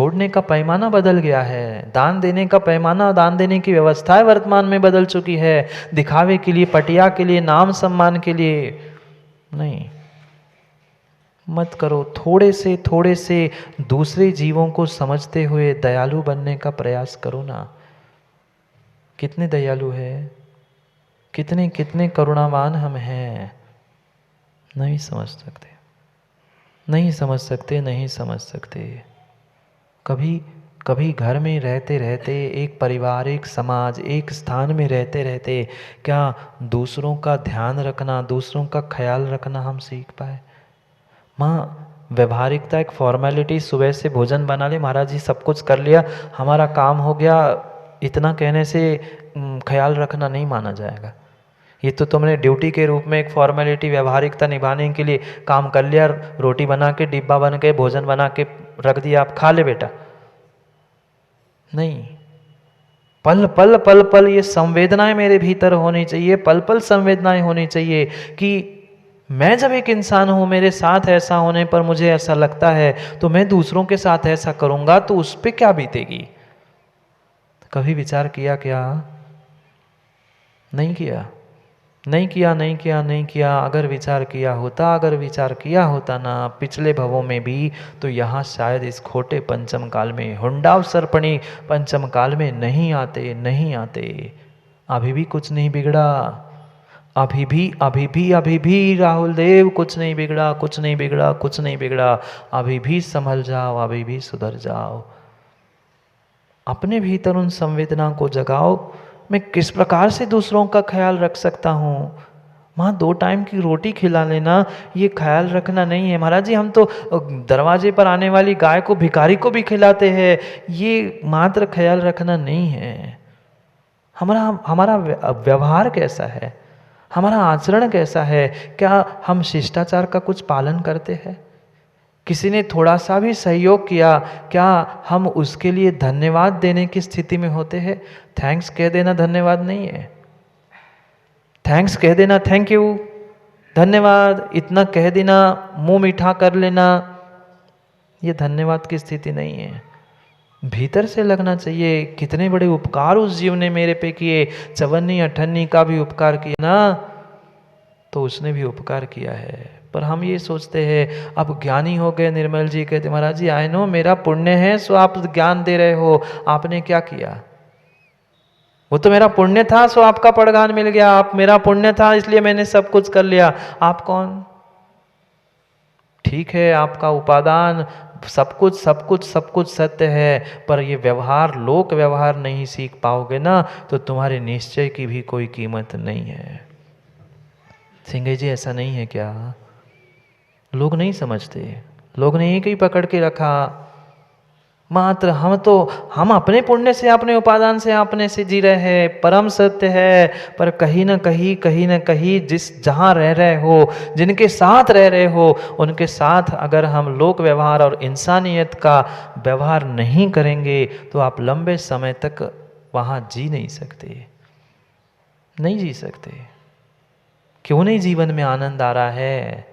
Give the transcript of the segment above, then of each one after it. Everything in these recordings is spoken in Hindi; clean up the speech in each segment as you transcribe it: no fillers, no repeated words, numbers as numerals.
छोड़ने का पैमाना बदल गया है, दान देने का पैमाना, दान देने की व्यवस्थाएं वर्तमान में बदल चुकी है। दिखावे के लिए, पटिया के लिए, नाम सम्मान के लिए नहीं। मत करो। थोड़े से दूसरे जीवों को समझते हुए दयालु बनने का प्रयास करो ना। कितने दयालु है, कितने कितने करुणावान हम हैं। नहीं समझ सकते, नहीं समझ सकते, नहीं समझ सकते। कभी कभी घर में रहते रहते, एक परिवार, एक समाज, एक स्थान में रहते रहते क्या दूसरों का ध्यान रखना, दूसरों का ख्याल रखना हम सीख पाए? माँ, व्यवहारिकता, एक फॉर्मेलिटी, सुबह से भोजन बना ले, महाराज जी सब कुछ कर लिया, हमारा काम हो गया, इतना कहने से ख्याल रखना नहीं माना जाएगा। ये तो तुमने ड्यूटी के रूप में एक फॉर्मेलिटी, व्यवहारिकता निभाने के लिए काम कर लिया, रोटी बना के, डिब्बा बन के, भोजन बना के रख दिया, आप खा ले बेटा। नहीं, पल पल पल पल ये संवेदनाएं मेरे भीतर होनी चाहिए, पल पल संवेदनाएं होनी चाहिए कि मैं जब एक इंसान हूं, मेरे साथ ऐसा होने पर मुझे ऐसा लगता है, तो मैं दूसरों के साथ ऐसा करूंगा तो उस पर क्या बीतेगी? कभी विचार किया क्या? नहीं किया, नहीं किया, नहीं किया, नहीं किया। अगर विचार किया होता, अगर विचार किया होता ना पिछले भवों में भी, तो यहाँ शायद इस खोटे पंचम काल में, हुंडाव सर्पणी पंचम काल में नहीं आते, नहीं आते। अभी भी कुछ नहीं बिगड़ा, अभी भी राहुल देव कुछ नहीं बिगड़ा, कुछ नहीं बिगड़ा, कुछ नहीं बिगड़ा। अभी भी संभल जाओ, अभी भी सुधर जाओ। अपने भीतर उन संवेदना को जगाओ, मैं किस प्रकार से दूसरों का ख्याल रख सकता हूँ। माँ, 2 टाइम की रोटी खिला लेना ये ख्याल रखना नहीं है। महाराज जी, हम तो दरवाजे पर आने वाली गाय को, भिखारी को भी खिलाते हैं, ये मात्र ख्याल रखना नहीं है। हमारा व्यवहार कैसा है, हमारा आचरण कैसा है? क्या हम शिष्टाचार का कुछ पालन करते हैं? किसी ने थोड़ा सा भी सहयोग किया, क्या हम उसके लिए धन्यवाद देने की स्थिति में होते हैं? थैंक्स कह देना धन्यवाद नहीं है। थैंक्स कह देना, थैंक यू, धन्यवाद, इतना कह देना, मुंह मीठा कर लेना, ये धन्यवाद की स्थिति नहीं है। भीतर से लगना चाहिए, कितने बड़े उपकार उस जीव ने मेरे पे किए। 54 58 का भी उपकार किया ना, तो उसने भी उपकार किया है। पर हम ये सोचते हैं, अब ज्ञानी हो गए। निर्मल जी कहते, महाराज जी आई नो मेरा पुण्य है सो आप ज्ञान दे रहे हो, आपने क्या किया? वो तो मेरा पुण्य था सो आपका पड़गान मिल गया, आप, मेरा पुण्य था इसलिए मैंने सब कुछ कर लिया। आप कौन? ठीक है, आपका उपादान सब कुछ सब कुछ सब कुछ सत्य है, पर ये व्यवहार, लोक व्यवहार नहीं सीख पाओगे ना, तो तुम्हारे निश्चय की भी कोई कीमत नहीं है। सिंगे जी, ऐसा नहीं है क्या? लोग नहीं समझते, लोग ने एक ही पकड़ के रखा, मात्र हम अपने पुण्य से, अपने उपादान से, अपने से जी रहे हैं। परम सत्य है, पर कहीं ना कहीं जहाँ रह रहे हो, जिनके साथ रह रहे हो, उनके साथ अगर हम लोक व्यवहार और इंसानियत का व्यवहार नहीं करेंगे, तो आप लंबे समय तक वहाँ जी नहीं सकते, नहीं जी सकते। क्यों नहीं जीवन में आनंद आ रहा है?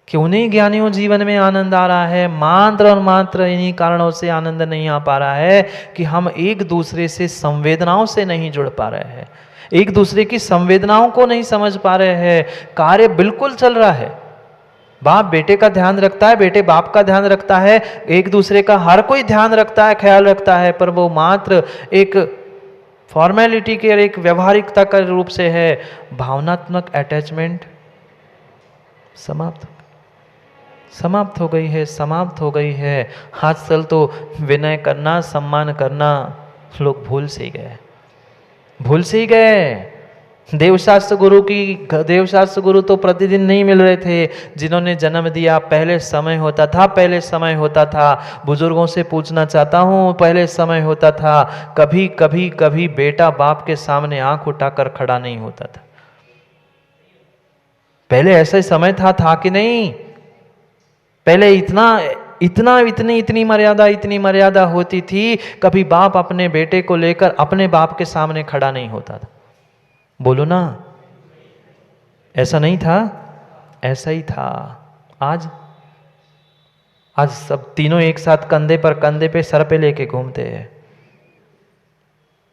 क्यों नहीं ज्ञानियों जीवन में आनंद आ रहा है? मात्र और मात्र इन्हीं कारणों से आनंद नहीं आ पा रहा है कि हम एक दूसरे से संवेदनाओं से नहीं जुड़ पा रहे हैं, एक दूसरे की संवेदनाओं को नहीं समझ पा रहे हैं। कार्य बिल्कुल चल रहा है, बाप बेटे का ध्यान रखता है, बेटे बाप का ध्यान रखता है, एक दूसरे का हर कोई ध्यान रखता है, ख्याल रखता है, पर वो मात्र एक फॉर्मेलिटी के, एक व्यवहारिकता का रूप से है। भावनात्मक अटैचमेंट समाप्त हो गई है, समाप्त हो गई है। आजकल तो विनय करना, सम्मान करना लोग भूल से ही गए। देवशास्त्र गुरु तो प्रतिदिन नहीं मिल रहे थे, जिन्होंने जन्म दिया। पहले समय होता था, बुजुर्गों से पूछना चाहता हूँ, पहले समय होता था, कभी बेटा बाप के सामने आंख उठाकर खड़ा नहीं होता था। पहले ऐसा समय था कि नहीं? पहले इतनी मर्यादा होती थी, कभी बाप अपने बेटे को लेकर अपने बाप के सामने खड़ा नहीं होता था। बोलो ना, ऐसा नहीं था? ऐसा ही था। आज आज सब तीनों एक साथ कंधे पे सर पे लेके घूमते हैं।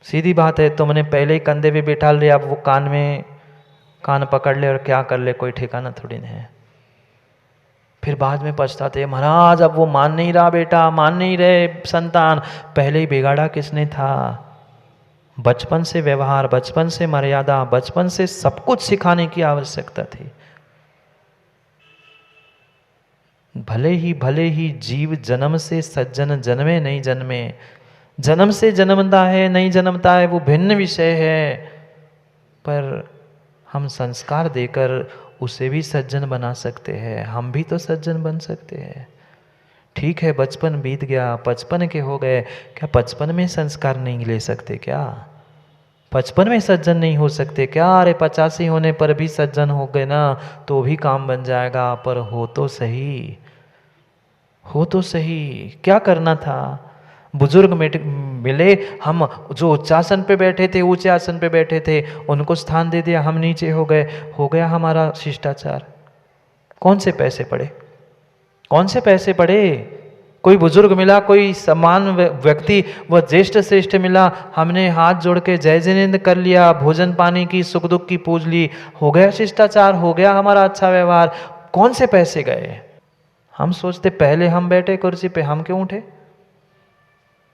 सीधी बात है, तुमने पहले ही कंधे पे बिठा लिया, अब वो कान पकड़ ले और क्या कर ले, कोई ठिकाना थोड़ी नहीं है। फिर बाद में पछताते हैं, महाराज अब वो मान नहीं रहा बेटा, मान नहीं रहे संतान, पहले ही बिगाड़ा किसने था। बचपन से व्यवहार, बचपन से मर्यादा, बचपन से सब कुछ सिखाने की आवश्यकता थी। भले ही जीव जन्म से सज्जन जन्मे नहीं जन्मे, जन्म से जन्मता है नहीं जन्मता है वो भिन्न विषय है, पर हम संस्कार देकर उसे भी सज्जन बना सकते हैं, हम भी तो सज्जन बन सकते हैं। ठीक है, बचपन बीत गया, 55 के हो गए, क्या 55 में संस्कार नहीं ले सकते क्या? 55 में सज्जन नहीं हो सकते क्या? अरे 85 होने पर भी सज्जन हो गए ना तो भी काम बन जाएगा, पर हो तो सही, हो तो सही। क्या करना था? बुजुर्ग मिले, हम जो उच्चासन पे बैठे थे, ऊंचे आसन पे बैठे थे, उनको स्थान दे दिया, हम नीचे हो गए, हो गया हमारा शिष्टाचार। कौन से पैसे पड़े? कौन से पैसे पड़े? कोई बुजुर्ग मिला, कोई समान व्यक्ति, वह ज्येष्ठ श्रेष्ठ मिला, हमने हाथ जोड़ के जय जिनेन्द्र कर लिया, भोजन पानी की सुख दुख की पूज ली, हो गया शिष्टाचार, हो गया हमारा अच्छा व्यवहार। कौन से पैसे गए? हम सोचते पहले हम बैठे कुर्सी पे, हम क्यों उठे?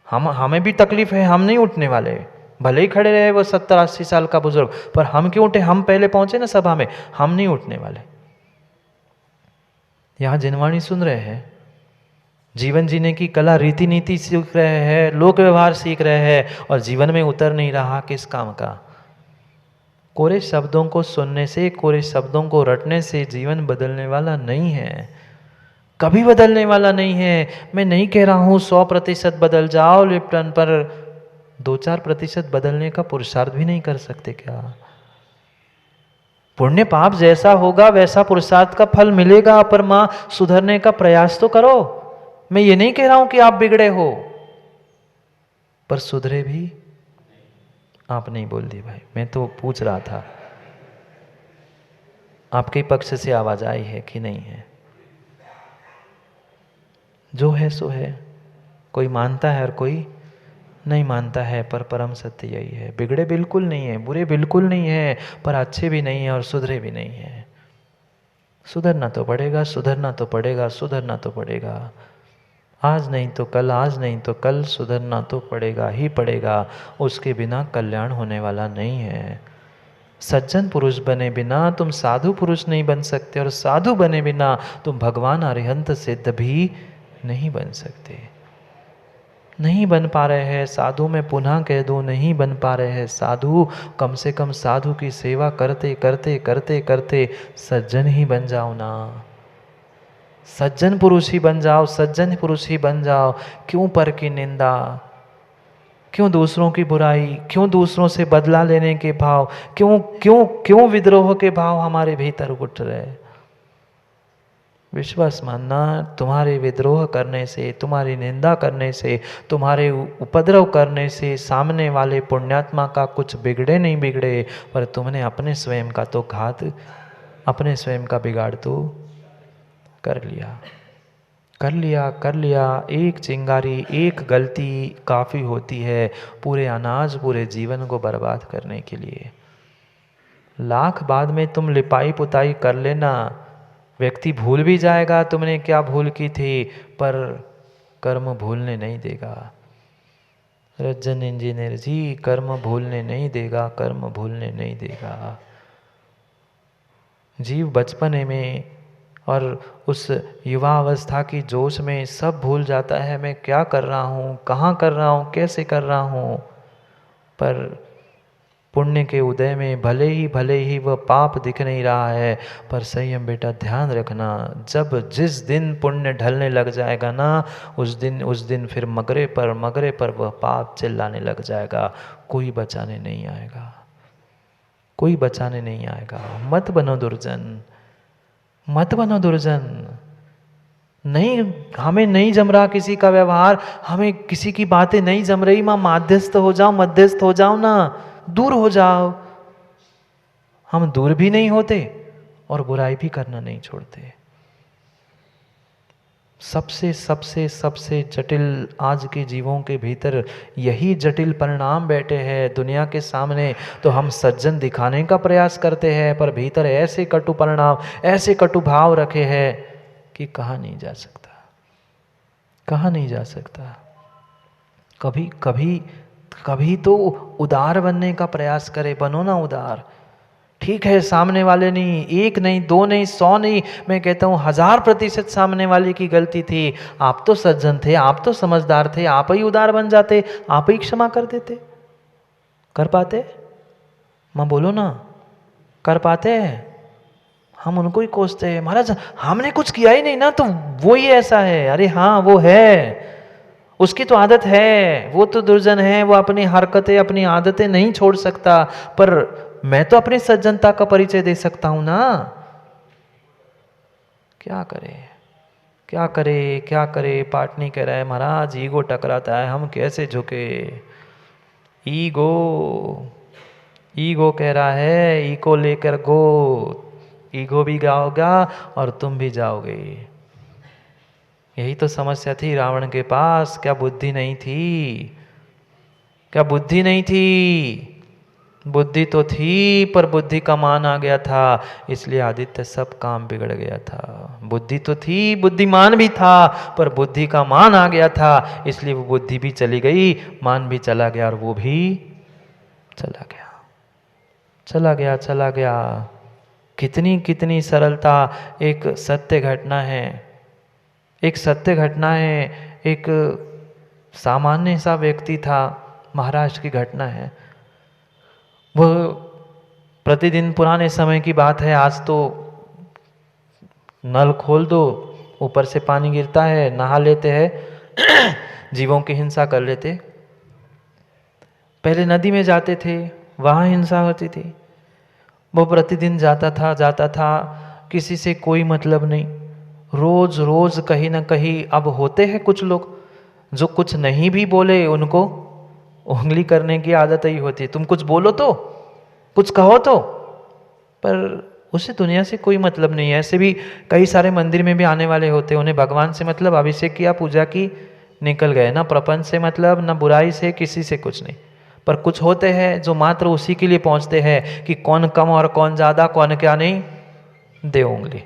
हमें भी तकलीफ है, हम नहीं उठने वाले, भले ही खड़े रहे वो 70-80 साल का बुजुर्ग, पर हम क्यों उठे? हम पहले पहुंचे ना सभा में, हम नहीं उठने वाले। यहां जिनवाणी सुन रहे हैं, जीवन जीने की कला, रीति नीति सीख रहे हैं, लोक व्यवहार सीख रहे हैं, और जीवन में उतर नहीं रहा, किस काम का? कोरे शब्दों को सुनने से, कोरे शब्दों को रटने से जीवन बदलने वाला नहीं है, कभी बदलने वाला नहीं है। मैं नहीं कह रहा हूं 100% बदल जाओ लिप्टन, पर 2-4% बदलने का पुरुषार्थ भी नहीं कर सकते क्या? पुण्य पाप जैसा होगा वैसा पुरुषार्थ का फल मिलेगा, पर मां सुधरने का प्रयास तो करो। मैं ये नहीं कह रहा हूं कि आप बिगड़े हो, पर सुधरे भी? आप नहीं बोल दी भाई, मैं तो पूछ रहा था, आपके पक्ष से आवाज आई है कि नहीं है? जो है सो है, कोई मानता है और कोई नहीं मानता है, पर परम सत्य यही है। बिगड़े बिल्कुल नहीं है, बुरे बिल्कुल नहीं है, पर अच्छे भी नहीं है और सुधरे भी नहीं है। सुधरना तो पड़ेगा, सुधरना तो पड़ेगा, सुधरना तो पड़ेगा। आज नहीं तो कल, आज नहीं तो कल सुधरना तो पड़ेगा ही पड़ेगा, उसके बिना कल्याण होने वाला नहीं है। सज्जन पुरुष बने बिना तुम साधु पुरुष नहीं बन सकते, और साधु बने बिना तुम भगवान अरिहंत सिद्ध भी नहीं बन सकते। नहीं बन पा रहे हैं साधु, मैं पुनः कह दूं, नहीं बन पा रहे हैं साधु, कम से कम साधु की सेवा करते करते करते करते सज्जन ही बन जाओ ना, सज्जन पुरुष ही बन जाओ, सज्जन पुरुष ही बन जाओ। क्यों पर की निंदा, क्यों दूसरों की बुराई, क्यों दूसरों से बदला लेने के भाव, क्यों क्यों क्यों विद्रोह के भाव हमारे भीतर उठ रहे? विश्वास मानना, तुम्हारे विद्रोह करने से, तुम्हारी निंदा करने से, तुम्हारे उपद्रव करने से सामने वाले पुण्यात्मा का कुछ बिगड़े नहीं बिगड़े, पर तुमने अपने स्वयं का तो घात, अपने स्वयं का बिगाड़ तो कर लिया, कर लिया, कर लिया। एक चिंगारी, एक गलती काफ़ी होती है पूरे अनाज, पूरे जीवन को बर्बाद करने के लिए। लाख बाद में तुम लिपाई पुताई कर लेना, व्यक्ति भूल भी जाएगा तुमने क्या भूल की थी, पर कर्म भूलने नहीं देगा। रज्जन इंजीनियर जी, कर्म भूलने नहीं देगा, कर्म भूलने नहीं देगा। जीव बचपने में और उस युवा अवस्था की जोश में सब भूल जाता है, मैं क्या कर रहा हूँ, कहाँ कर रहा हूँ, कैसे कर रहा हूँ। पर पुण्य के उदय में भले ही वह पाप दिख नहीं रहा है, पर संयम बेटा ध्यान रखना, जब जिस दिन पुण्य ढलने लग जाएगा ना, उस दिन फिर मगरे पर वह पाप चिल्लाने लग जाएगा, कोई बचाने नहीं आएगा, कोई बचाने नहीं आएगा। मत बनो दुर्जन, मत बनो दुर्जन। नहीं, हमें नहीं जम रहा किसी का व्यवहार, हमें किसी की बातें नहीं जम रही, मां मध्यस्थ हो जाओ, मध्यस्थ हो जाओ ना, दूर हो जाओ। हम दूर भी नहीं होते और बुराई भी करना नहीं छोड़ते। सबसे सबसे सबसे जटिल आज के जीवों के भीतर यही जटिल परिणाम बैठे हैं। दुनिया के सामने तो हम सज्जन दिखाने का प्रयास करते हैं, पर भीतर ऐसे कटु परिणाम, ऐसे कटु भाव रखे हैं कि कहा नहीं जा सकता, कहा नहीं जा सकता। कभी कभी कभी तो उदार बनने का प्रयास करे, बनो ना उदार। ठीक है, सामने वाले नहीं, एक नहीं, दो नहीं, 100 नहीं, मैं कहता हूँ 1000% सामने वाले की गलती थी। आप तो सज्जन थे, आप तो समझदार थे, आप ही उदार बन जाते, आप ही क्षमा कर देते। कर पाते? माँ बोलो ना, कर पाते हैं? हम उनको ही कोसते हैं, महाराज हमने कुछ किया ही नहीं ना, तो वो ही ऐसा है। अरे हाँ वो है, उसकी तो आदत है, वो तो दुर्जन है, वो अपनी हरकतें अपनी आदतें नहीं छोड़ सकता, पर मैं तो अपनी सज्जनता का परिचय दे सकता हूं ना। क्या करे, क्या करे, क्या करे। पाटनी कह रहा है महाराज ईगो टकराता है, हम कैसे झुके। ईगो, ईगो कह रहा है ईगो लेकर गो, ईगो भी जाओगा और तुम भी जाओगे। यही तो समस्या थी रावण के पास। क्या बुद्धि नहीं थी? क्या बुद्धि नहीं थी? बुद्धि तो थी, पर बुद्धि का मान आ गया था, इसलिए आदित्य सब काम बिगड़ गया था। बुद्धि तो थी, बुद्धिमान भी था, पर बुद्धि का मान आ गया था, इसलिए वो बुद्धि भी चली गई, मान भी चला गया, और वो भी चला गया, चला गया, चला गया। कितनी कितनी सरलता। एक सत्य घटना है, एक सत्य घटना है। एक सामान्य सा व्यक्ति था, महाराष्ट्र की घटना है। वो प्रतिदिन, पुराने समय की बात है, आज तो नल खोल दो ऊपर से पानी गिरता है, नहा लेते हैं, जीवों की हिंसा कर लेते। पहले नदी में जाते थे, वहाँ हिंसा होती थी। वो प्रतिदिन जाता था, किसी से कोई मतलब नहीं। रोज रोज कहीं ना कहीं, अब होते हैं कुछ लोग जो कुछ नहीं भी बोले उनको उंगली करने की आदत ही होती है। तुम कुछ बोलो तो, कुछ कहो तो, पर उसे दुनिया से कोई मतलब नहीं है। ऐसे भी कई सारे मंदिर में भी आने वाले होते हैं, उन्हें भगवान से मतलब, अभिषेक किया, पूजा की, निकल गए। ना प्रपंच से मतलब, ना बुराई से, किसी से कुछ नहीं। पर कुछ होते हैं जो मात्र उसी के लिए पहुंचते हैं कि कौन कम और कौन ज्यादा, कौन क्या नहीं, दे उंगली।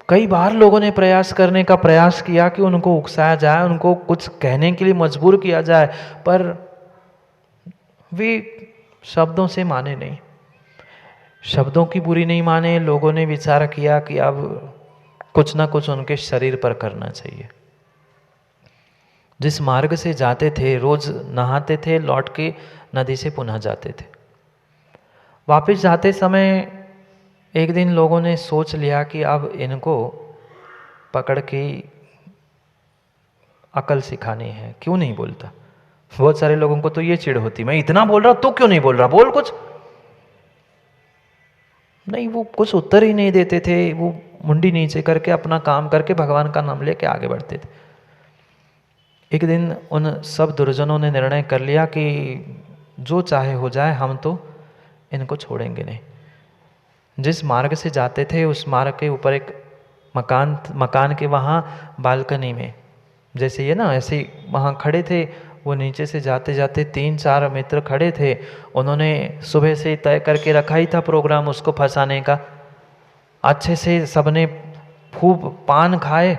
कई बार लोगों ने प्रयास करने का प्रयास किया कि उनको उकसाया जाए, उनको कुछ कहने के लिए मजबूर किया जाए, पर वे शब्दों से माने नहीं, शब्दों की बुरी नहीं माने। लोगों ने विचार किया कि अब कुछ ना कुछ उनके शरीर पर करना चाहिए। जिस मार्ग से जाते थे, रोज नहाते थे, लौट के नदी से पुनः जाते थे। वापस जाते समय एक दिन लोगों ने सोच लिया कि अब इनको पकड़ के अकल सिखानी है। क्यों नहीं बोलता? बहुत सारे लोगों को तो ये चिढ़ होती, मैं इतना बोल रहा हूं तो क्यों नहीं बोल रहा, बोल कुछ। नहीं, वो कुछ उत्तर ही नहीं देते थे। वो मुंडी नीचे करके अपना काम करके भगवान का नाम लेके आगे बढ़ते थे। एक दिन उन सब दुर्जनों ने निर्णय कर लिया कि जो चाहे हो जाए, हम तो इनको छोड़ेंगे नहीं। जिस मार्ग से जाते थे उस मार्ग के ऊपर एक मकान के वहाँ बालकनी में, जैसे ये ना, ऐसे वहाँ खड़े थे। वो नीचे से जाते जाते 3-4 मित्र खड़े थे। उन्होंने सुबह से तय करके रखा ही था प्रोग्राम उसको फंसाने का। अच्छे से सबने खूब पान खाए,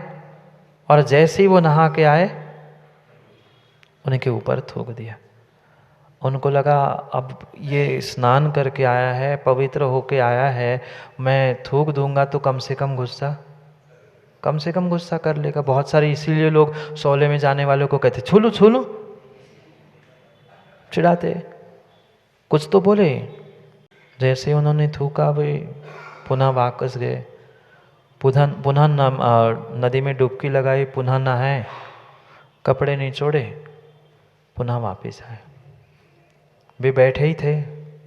और जैसे ही वो नहा के आए उनके ऊपर थूक दिया। उनको लगा अब ये स्नान करके आया है, पवित्र होके आया है, मैं थूक दूंगा तो कम से कम गुस्सा कर लेगा। बहुत सारे इसीलिए लोग शौले में जाने वालों को कहते छू लो, चिढ़ाते, कुछ तो बोले। जैसे उन्होंने थूका, वे पुनः वापस गए, पुनः नदी में डुबकी लगाई, पुनः नहाए, कपड़े निचोड़े, पुनः वापस आए। वे बैठे ही थे,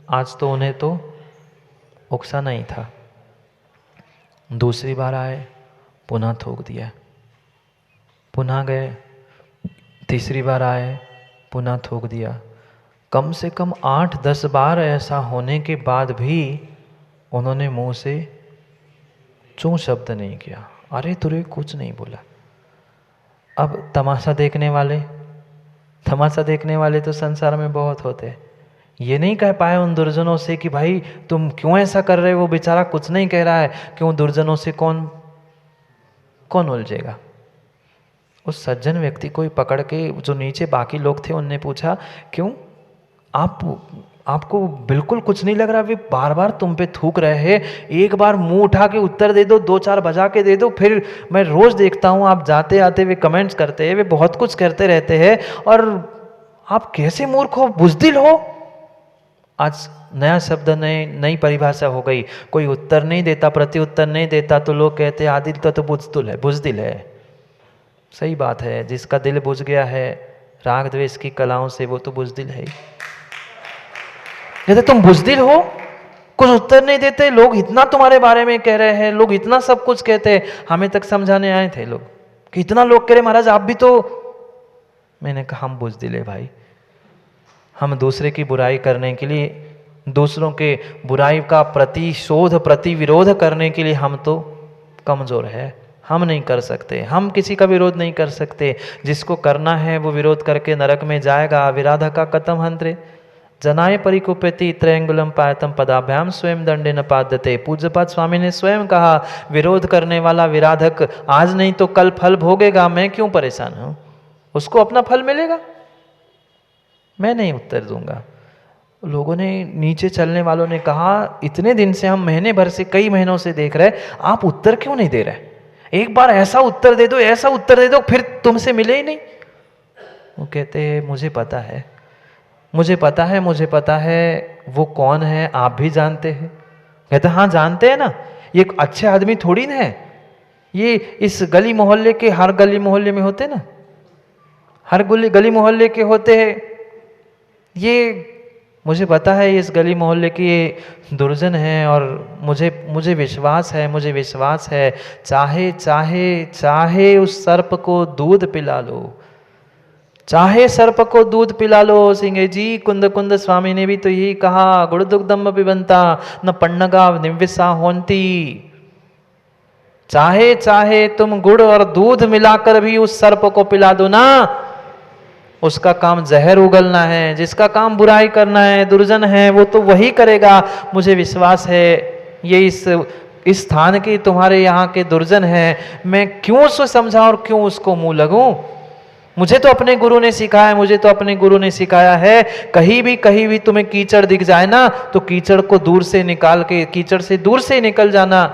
आज तो उन्हें तो उकसा नहीं था। दूसरी बार आए, पुनः थूक दिया, पुनः गए, तीसरी बार आए, पुनः थूक दिया। कम से कम 8-10 बार ऐसा होने के बाद भी उन्होंने मुंह से चूं शब्द नहीं किया, अरे तुरे कुछ नहीं बोला। अब तमाशा देखने वाले तो संसार में बहुत होते हैं। ये नहीं कह पाए उन दुर्जनों से कि भाई तुम क्यों ऐसा कर रहे हो, वो बेचारा कुछ नहीं कह रहा है, क्यों दुर्जनों से कौन उलझेगा। उस सज्जन व्यक्ति को ही पकड़ के, जो नीचे बाकी लोग थे, उनने पूछा क्यों आपको बिल्कुल कुछ नहीं लग रहा, वे बार बार तुम पे थूक रहे हैं, एक बार मुंह उठा के उत्तर दे दो, 2-4 बजा के दे दो। फिर मैं रोज देखता हूँ आप जाते आते वे कमेंट्स करते हैं, वे बहुत कुछ करते रहते हैं, और आप कैसे मूर्ख हो, बुज़दिल हो। आज नया शब्द, नई परिभाषा हो गई। कोई उत्तर नहीं देता, प्रति उत्तर नहीं देता, तो लोग कहते हैं आदिल तो बुज़दिल है। सही बात है, जिसका दिल बुझ गया है राग द्वेष की कलाओं से, वो तो बुज़दिल है ही। कहते तुम बुज़दिल हो, कुछ उत्तर नहीं देते, लोग इतना तुम्हारे बारे में कह रहे हैं, लोग इतना सब कुछ कहते हैं। हमें तक समझाने आए थे लोग कि इतना लोग कह रहे महाराज आप भी तो। मैंने कहा हम बुज़दिल है भाई, हम दूसरे की बुराई करने के लिए, दूसरों के बुराई का प्रतिशोध प्रतिविरोध करने के लिए हम तो कमज़ोर है, हम नहीं कर सकते, हम किसी का विरोध नहीं कर सकते। जिसको करना है वो विरोध करके नरक में जाएगा। विराधा का कथम हंत्रे जनाए परिकुप्यति त्रयंगुलम पायतम पदाभ्याम स्वयं दंडे न पाद्यते। पूज्यपाद स्वामी ने स्वयं कहा, विरोध करने वाला विराधक आज नहीं तो कल फल भोगेगा, मैं क्यों परेशान हूं, उसको अपना फल मिलेगा, मैं नहीं उत्तर दूंगा। लोगों ने, नीचे चलने वालों ने कहा, इतने दिन से हम महीने भर से, कई महीनों से देख रहे, आप उत्तर क्यों नहीं दे रहे, एक बार ऐसा उत्तर दे दो, ऐसा उत्तर दे दो, फिर तुमसे मिले ही नहीं। वो कहते हैं मुझे पता है, मुझे पता है वो कौन है, आप भी जानते हैं। कहते हाँ जानते हैं ना, ये अच्छे आदमी थोड़ी ना है, ये इस गली मोहल्ले के, हर गली मोहल्ले में होते ना, हर गली मोहल्ले के होते हैं, ये मुझे पता है इस गली मोहल्ले की ये दुर्जन है, और मुझे विश्वास है, चाहे उस सर्प को दूध पिला लो, चाहे सर्प को दूध पिला लो। सिंह जी, कुंद स्वामी ने भी तो यही कहा, गुड़ दुग्धम पिबंता न पन्नगा निविसा होंती। चाहे तुम गुड़ और दूध मिलाकर भी उस सर्प को पिला दो ना, उसका काम जहर उगलना है। जिसका काम बुराई करना है, दुर्जन है, वो तो वही करेगा। मुझे विश्वास है ये इस स्थान के, तुम्हारे यहाँ के दुर्जन है, मैं क्यों उसको समझाऊं और क्यों उसको मुंह लगूं। मुझे तो अपने गुरु ने सिखाया है, कहीं भी तुम्हें कीचड़ दिख जाए ना, तो कीचड़ को दूर से निकाल के, कीचड़ से दूर से निकल जाना।